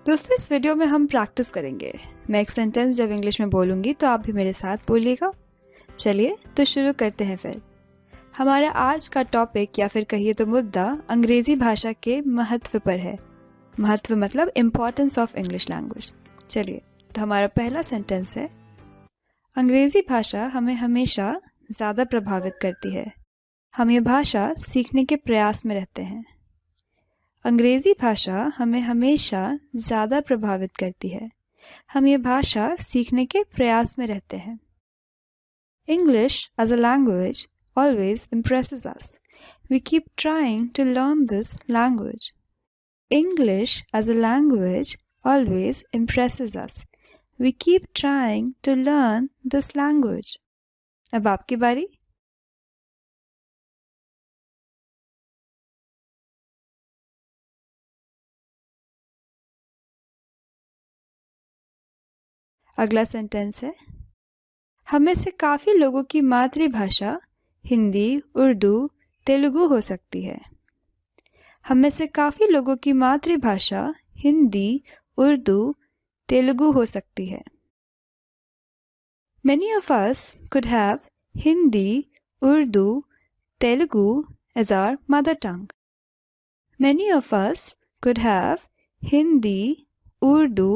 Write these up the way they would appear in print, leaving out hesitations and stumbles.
दोस्तों, इस वीडियो में हम प्रैक्टिस करेंगे। मैं एक सेंटेंस जब इंग्लिश में बोलूँगी तो आप भी मेरे साथ बोलिएगा। चलिए तो शुरू करते हैं फिर। हमारा आज का टॉपिक या फिर कहिए तो मुद्दा अंग्रेज़ी भाषा के महत्व पर है। महत्व मतलब इम्पॉर्टेंस ऑफ इंग्लिश लैंग्वेज। चलिए तो हमारा पहला सेंटेंस है, अंग्रेज़ी भाषा हमें हमेशा ज़्यादा प्रभावित करती है। हम ये भाषा सीखने के प्रयास में रहते हैं। अंग्रेज़ी भाषा हमें हमेशा ज़्यादा प्रभावित करती है। हम ये भाषा सीखने के प्रयास में रहते हैं। English as a language always impresses us. We keep trying to learn this language. English as a language always impresses us. We keep trying to learn this language. अब आपकी बारी। अगला सेंटेंस है, हम में से काफ़ी लोगों की मातृभाषा हिंदी, उर्दू, तेलुगु हो सकती है। हम में से काफ़ी लोगों की मातृभाषा हिंदी, उर्दू, तेलुगु हो सकती है। Many of us could have Hindi, Urdu, Telugu as our mother tongue. Many of us could have Hindi, Urdu,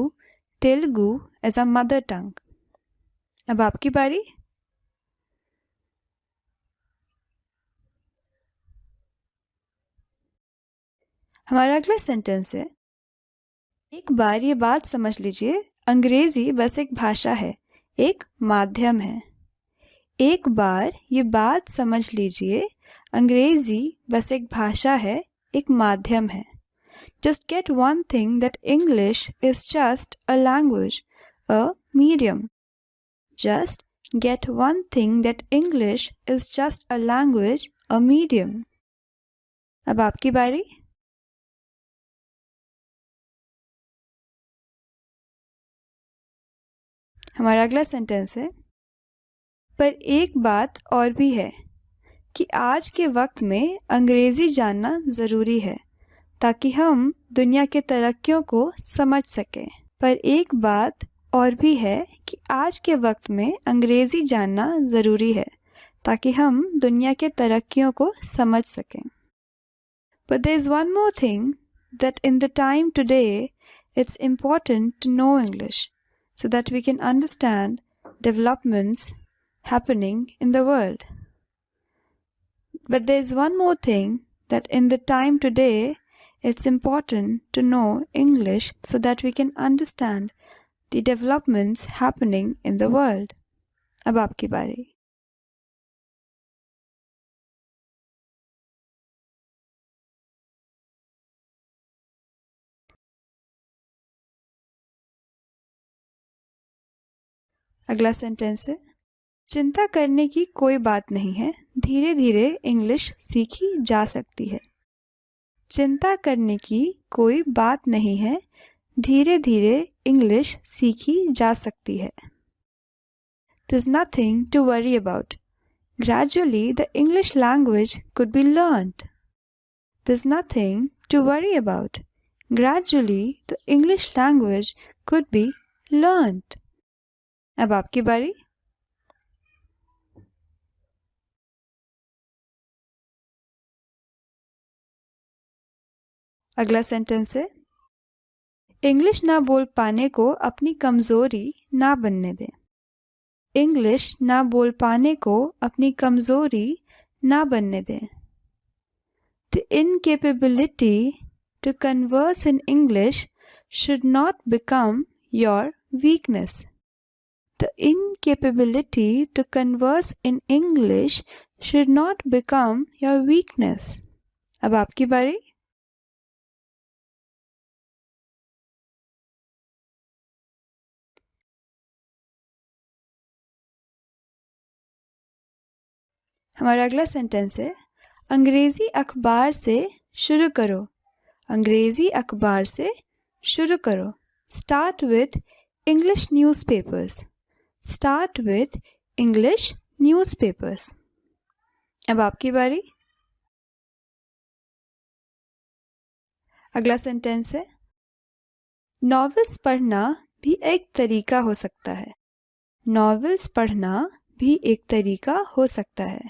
Telugu as our mother tongue. अब आपकी बारी। हमारा अगला सेंटेंस है, एक बार ये बात समझ लीजिए, अंग्रेजी बस एक भाषा है, एक माध्यम है। एक बार ये बात समझ लीजिए, अंग्रेजी बस एक भाषा है, एक माध्यम है। Just get one thing that English is just a language, a medium. Just get one thing that English is just a language, a medium. अब आपकी बारी। हमारा अगला सेंटेंस है, पर एक बात और भी है कि आज के वक्त में अंग्रेजी जानना ज़रूरी है ताकि हम दुनिया के तरक्कियों को समझ सकें। पर एक बात और भी है कि आज के वक्त में अंग्रेजी जानना ज़रूरी है ताकि हम दुनिया के तरक्कियों को समझ सकें। But there is one more thing, that in the time today it's important to know English so that we can understand developments happening in the world. But there is one more thing, that in the time today it's important to know English so that we can understand the developments happening in the world. अब आपकी बारी। अगला sentence है, चिंता करने की कोई बात नहीं है, धीरे धीरे इंग्लिश सीखी जा सकती है। चिंता करने की कोई बात नहीं है, धीरे धीरे इंग्लिश सीखी जा सकती है। There's nothing to worry about. Gradually the English language could be learned. There's nothing to worry about. Gradually the English language could be learned. अब आपकी बारी। अगला सेंटेंस है, इंग्लिश ना बोल पाने को अपनी कमज़ोरी ना बनने दें। इंग्लिश ना बोल पाने को अपनी कमज़ोरी ना बनने दें। The incapability to converse in English should not become your weakness. The incapability to converse in English should not become your weakness. अब आपकी बारी। हमारा अगला सेंटेंस है, अंग्रेज़ी अखबार से शुरू करो। अंग्रेज़ी अखबार से शुरू करो। Start with English newspapers. Start with English newspapers. अब आपकी बारी। अगला सेंटेंस है, नॉवेल्स पढ़ना भी एक तरीका हो सकता है। नॉवेल्स पढ़ना भी एक तरीका हो सकता है।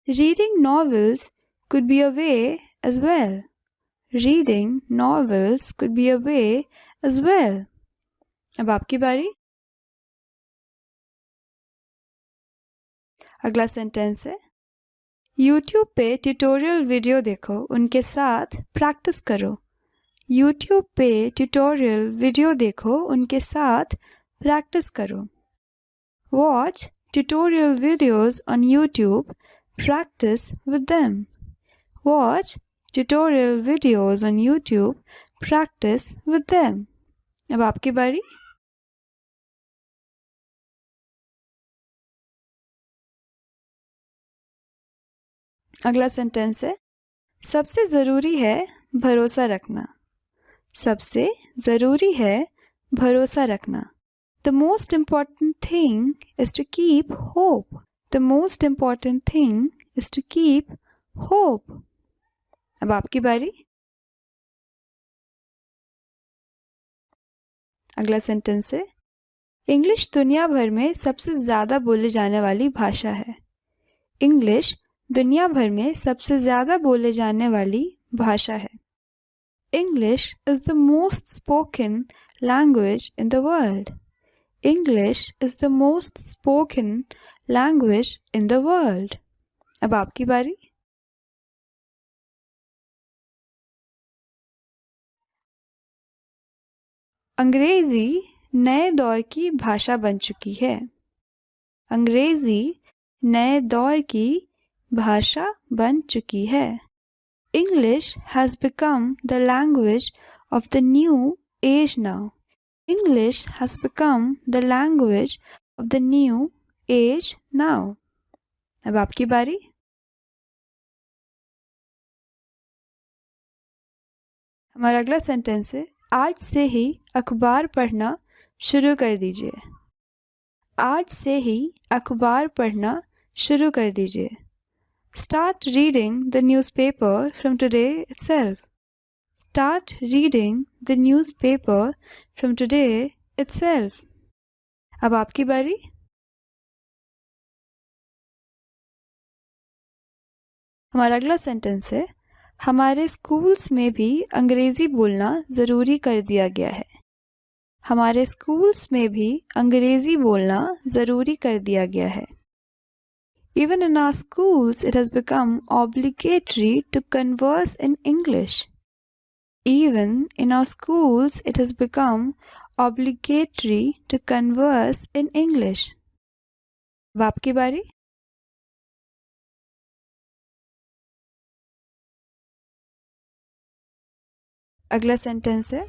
Reading novels could be a way as well. Reading novels could be a way as well. अब आपकी बारी। अगला सेंटेंस है YouTube पे ट्यूटोरियल वीडियो देखो, उनके साथ प्रैक्टिस करो। YouTube पे ट्यूटोरियल वीडियो देखो, उनके साथ प्रैक्टिस करो। Watch tutorial videos on YouTube. Practice with them. Watch tutorial videos on YouTube. Practice with them. अब आपकी बारी। अगला सेंटेंस है सबसे ज़रूरी है भरोसा रखना। सबसे ज़रूरी है भरोसा रखना। The most important thing is to keep hope. The most important thing is to keep hope. अब आपकी बारी। अगला सेंटेंस है इंग्लिश दुनिया भर में सबसे ज़्यादा बोले जाने वाली भाषा है। इंग्लिश दुनिया भर में सबसे ज़्यादा बोले जाने वाली भाषा है। English is the most spoken language in the world. English is the most spoken language in the world. अब आपकी बारी। अंग्रेजी नए दौर की भाषा बन चुकी है। अंग्रेजी नए दौर की भाषा बन चुकी है। English has become the language of the new age now. English has become the language of the new age now. अब आपकी बारी। हमारा अगला सेंटेंस है आज से ही अखबार पढ़ना शुरू कर दीजिए। आज से ही अखबार पढ़ना शुरू कर दीजिए। Start reading the newspaper from today itself. Start reading the newspaper from today itself. अब आपकी बारी। हमारा अगला सेंटेंस है हमारे स्कूल्स में भी अंग्रेज़ी बोलना ज़रूरी कर दिया गया है। हमारे स्कूल्स में भी अंग्रेज़ी बोलना ज़रूरी कर दिया गया है। Even in our schools, it has become obligatory to converse in English. Even in our schools, it has become obligatory to converse in English. अब आपकी बारी। अगला सेंटेंस है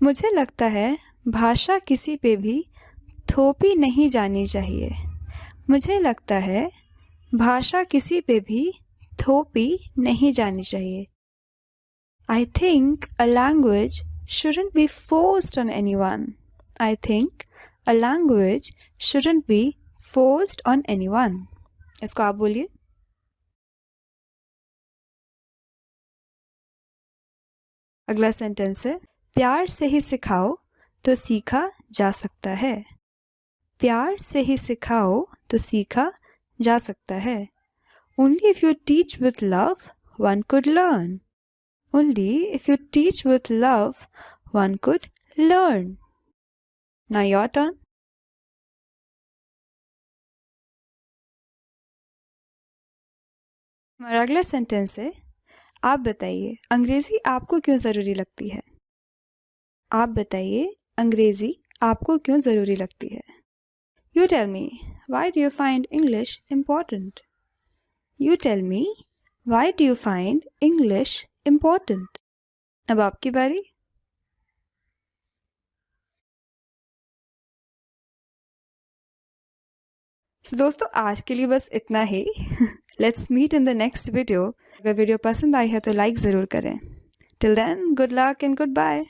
मुझे लगता है भाषा किसी पे भी थोपी नहीं जानी चाहिए। मुझे लगता है भाषा किसी पे भी थोपी नहीं जानी चाहिए। I think a language shouldn't be forced on anyone. I think a language shouldn't be forced on anyone. इसको आप बोलिए। अगला सेंटेंस है प्यार से ही सिखाओ तो सीखा जा सकता है। प्यार से ही सिखाओ तो सीखा जा सकता है। Only if you teach with love, one could learn. Only if you teach with love, one could learn. Now your turn. हमारा अगला सेंटेंस है आप बताइए अंग्रेजी आपको क्यों ज़रूरी लगती है। आप बताइए अंग्रेजी आपको क्यों ज़रूरी लगती है। You tell me, why do you find English important? You tell me, why do you find English important? अब आपकी बारी। So दोस्तों आज के लिए बस इतना ही। Let's meet in the next video. अगर वीडियो पसंद आई है तो लाइक ज़रूर करें। Till then, good luck and goodbye.